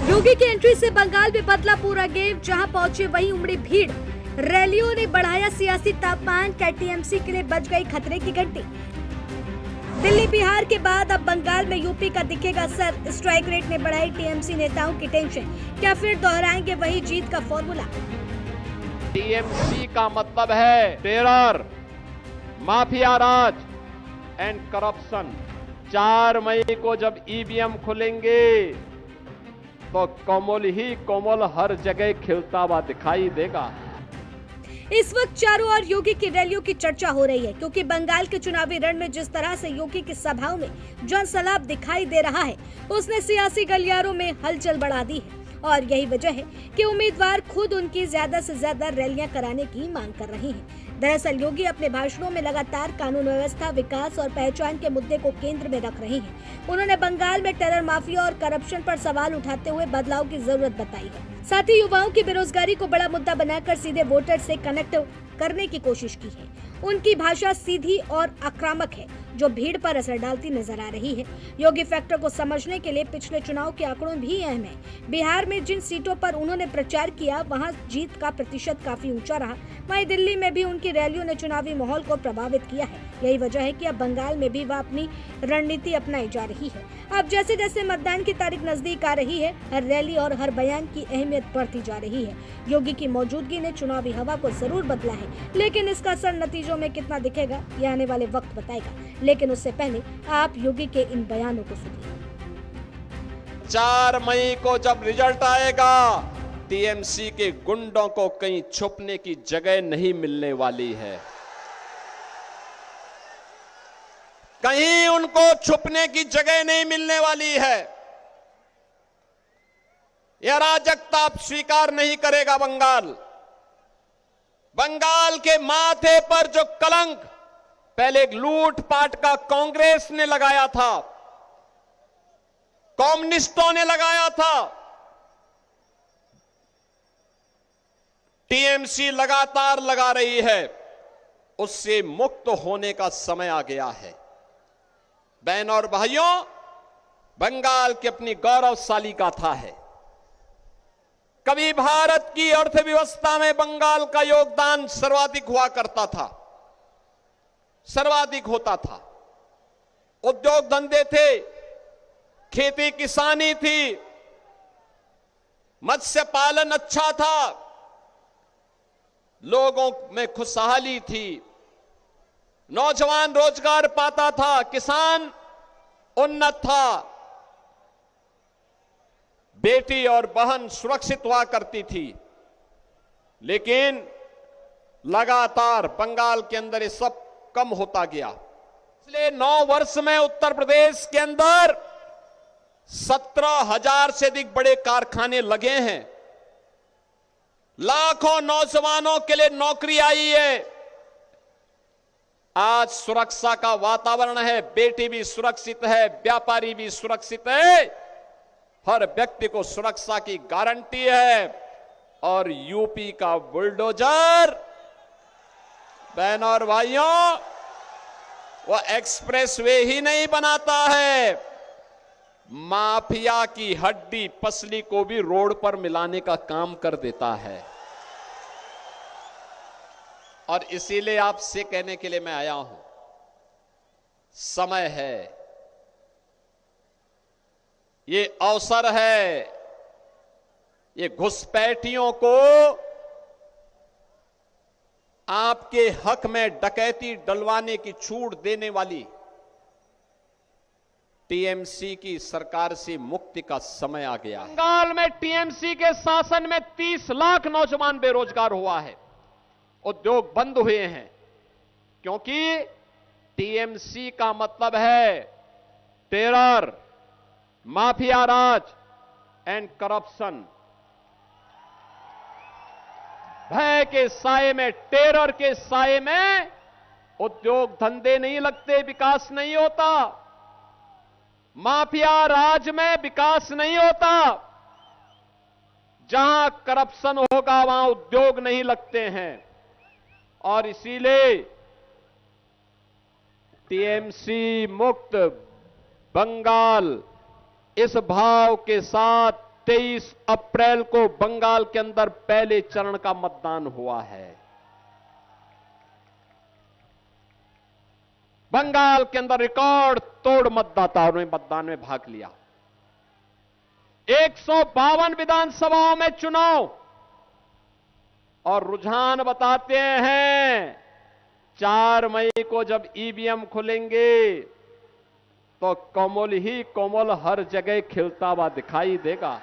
योगी की एंट्री से बंगाल में बदला पूरा गेम। जहां पहुंचे वहीं उमड़ी भीड़। रैलियों ने बढ़ाया सियासी तापमान। टीएमसी के लिए बज गई खतरे की घंटी। दिल्ली बिहार के बाद अब बंगाल में यूपी का दिखेगा असर। स्ट्राइक रेट ने बढ़ाई टीएमसी नेताओं की टेंशन। क्या फिर दोहराएंगे वही जीत का फॉर्मूला? टीएमसी का मतलब है terror, mafia Raj and corruption. 4 मई को जब ईवीएम खुलेंगे तो कोमल ही कोमल हर जगह खिलता हुआ दिखाई देगा। इस वक्त चारों ओर योगी की रैलियों की चर्चा हो रही है, क्योंकि बंगाल के चुनावी रण में जिस तरह से योगी की सभाओं में जनसैलाब दिखाई दे रहा है, उसने सियासी गलियारों में हलचल बढ़ा दी है। और यही वजह है कि उम्मीदवार खुद उनकी ज्यादा से ज्यादा रैलियां कराने की मांग कर रहे हैं। दरअसल योगी अपने भाषणों में लगातार कानून व्यवस्था, विकास और पहचान के मुद्दे को केंद्र में रख रहे हैं। उन्होंने बंगाल में टेरर माफिया और करप्शन पर सवाल उठाते हुए बदलाव की जरूरत बताई है। साथ ही युवाओं की बेरोजगारी को बड़ा मुद्दा बनाकर सीधे वोटर से कनेक्ट करने की कोशिश की है। उनकी भाषा सीधी और आक्रामक है, जो भीड़ पर असर डालती नजर आ रही है। योगी फैक्टर को समझने के लिए पिछले चुनाव के आंकड़ों भी अहम है। बिहार में जिन सीटों पर उन्होंने प्रचार किया, वहां जीत का प्रतिशत काफी ऊंचा रहा। वहीं दिल्ली में भी उनकी रैलियों ने चुनावी माहौल को प्रभावित किया है। यही वजह है कि अब बंगाल में भी वह अपनी रणनीति अपनाई जा रही है। अब जैसे जैसे मतदान की तारीख नजदीक आ रही है, हर रैली और हर बयान की अहमियत बढ़ती जा रही है। योगी की मौजूदगी ने चुनावी हवा को जरूर बदला है, लेकिन इसका असर नतीजों में कितना दिखेगा, यह आने वाले वक्त बताएगा। लेकिन उससे पहले आप योगी के इन बयानों को सुनिए। 4 मई को जब रिजल्ट आएगा, टीएमसी के गुंडों को कहीं छुपने की जगह नहीं मिलने वाली है। कहीं उनको छुपने की जगह नहीं मिलने वाली है। यह अराजकता आप स्वीकार नहीं करेगा बंगाल। बंगाल के माथे पर जो कलंक पहले एक लूटपाट का कांग्रेस ने लगाया था, कम्युनिस्टों ने लगाया था, टीएमसी लगातार लगा रही है, उससे मुक्त होने का समय आ गया है। बहनों और भाइयों, बंगाल की अपनी गौरवशाली गाथा है। कभी भारत की अर्थव्यवस्था में बंगाल का योगदान सर्वाधिक हुआ करता था, सर्वाधिक होता था। उद्योग धंधे थे, खेती किसानी थी, मत्स्य पालन अच्छा था, लोगों में खुशहाली थी, नौजवान रोजगार पाता था, किसान उन्नत था, बेटी और बहन सुरक्षित हुआ करती थी। लेकिन लगातार बंगाल के अंदर ये सब कम होता गया। पिछले 9 वर्ष में उत्तर प्रदेश के अंदर 17,000 से अधिक बड़े कारखाने लगे हैं। लाखों नौजवानों के लिए नौकरी आई है। आज सुरक्षा का वातावरण है, बेटी भी सुरक्षित है, व्यापारी भी सुरक्षित है, हर व्यक्ति को सुरक्षा की गारंटी है। और यूपी का बुलडोजर, बहनों और भाइयों, वह एक्सप्रेसवे ही नहीं बनाता है, माफिया की हड्डी पसली को भी रोड पर मिलाने का काम कर देता है। और इसीलिए आपसे कहने के लिए मैं आया हूं, समय है, ये अवसर है, ये घुसपैठियों को आपके हक में डकैती डलवाने की छूट देने वाली टीएमसी की सरकार से मुक्ति का समय आ गया है। बंगाल में टीएमसी के शासन में 30 लाख नौजवान बेरोजगार हुआ है, उद्योग बंद हुए हैं, क्योंकि टीएमसी का मतलब है terror, mafia Raj and corruption. भय के साए में, टेरर के साए में उद्योग धंधे नहीं लगते, विकास नहीं होता। माफिया राज में विकास नहीं होता। जहां करप्शन होगा वहां उद्योग नहीं लगते हैं। और इसीलिए टीएमसी मुक्त बंगाल इस भाव के साथ 23 अप्रैल को बंगाल के अंदर पहले चरण का मतदान हुआ है। बंगाल के अंदर रिकॉर्ड तोड़ मतदाताओं ने मतदान में भाग लिया। 152 विधानसभाओं में चुनाव, और रुझान बताते हैं 4 मई को जब ईवीएम खुलेंगे तो कोमल ही कोमल हर जगह खिलता हुआ दिखाई देगा।